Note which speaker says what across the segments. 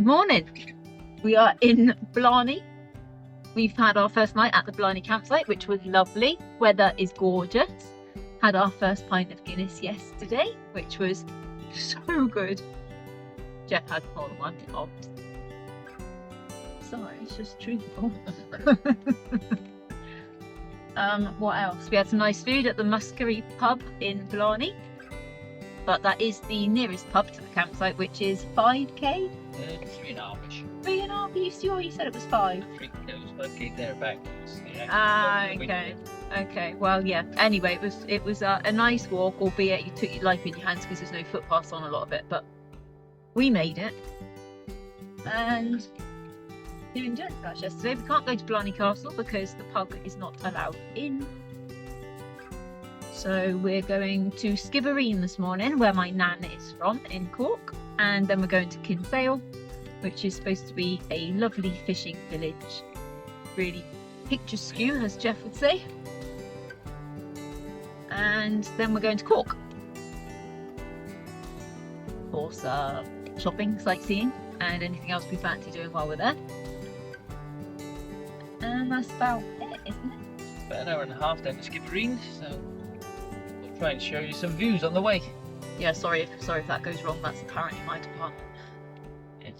Speaker 1: Good morning. We are in Blarney. We've had our first night at the Blarney campsite, which was lovely. Weather is gorgeous. Had our first pint of Guinness yesterday, which was so good. Jeff had more than one of. Sorry, it's just truthful. What else? We had some nice food at the Muskerry pub in Blarney. But that is the nearest pub to the campsite, which is 5k?
Speaker 2: 3.5ish.
Speaker 1: 3.5? You said it was 5.
Speaker 2: I think it was 5k thereabouts.
Speaker 1: Okay. Okay. Well, yeah. Anyway, it was a nice walk, albeit you took your life in your hands because there's no footpaths on a lot of it. But we made it, and you enjoyed that yesterday. We can't go to Blarney Castle because the pub is not allowed in. So we're going to Skibbereenn this morning, where my nan is from, in Cork, and then we're going to Kinsale, which is supposed to be a lovely fishing village. Really picturesque, as Jeff would say. And then we're going to Cork for some shopping, sightseeing, and anything else we fancy doing while we're there. And that's about it, isn't it?
Speaker 2: It's about an hour and a half down to Skibbereenn, so we'll try and show you some views on the way.
Speaker 1: Yeah, sorry if that goes wrong. That's apparently my department.
Speaker 2: Yes.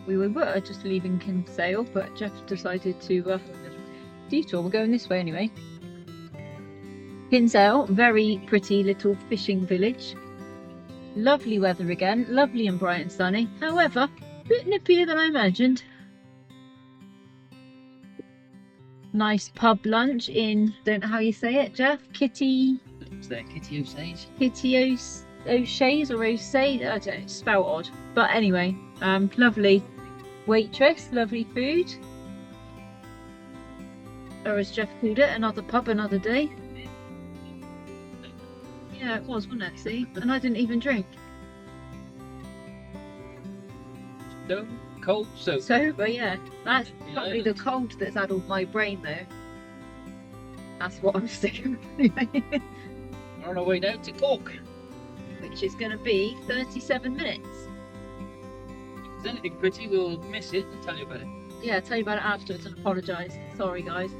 Speaker 1: We were just leaving Kinsale, but Jeff decided to detour. We're going this way anyway. Kinsale, very pretty little fishing village. Lovely weather again, lovely and bright and sunny. However, a bit nippier than I imagined. Nice pub lunch in, don't know how you say it, Jeff? Kitty...
Speaker 2: Is there Kitty O'Say's?
Speaker 1: Kitty O'Shea's or O'Say? I don't know, spelled odd. But anyway, lovely waitress, lovely food. Or as Jeff called it, another pub, another day. Yeah, it was, wasn't it? See? And I didn't even drink.
Speaker 2: Stone cold soap.
Speaker 1: Sober, yeah. That's probably the cold that's addled my brain, though. That's what I'm saying. Anyway.
Speaker 2: We're on our way down to Cork.
Speaker 1: Which is going to be 37 minutes.
Speaker 2: If there's anything pretty, we'll miss it and tell you about it.
Speaker 1: Yeah, tell you about it afterwards and apologise. Sorry, guys.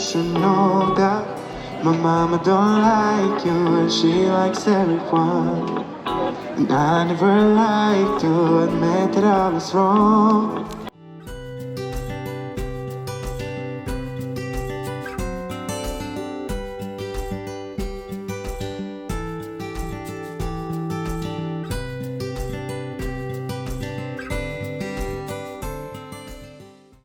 Speaker 3: should know that my mama don't like you and she likes everyone. And I never like to admit that I was wrong.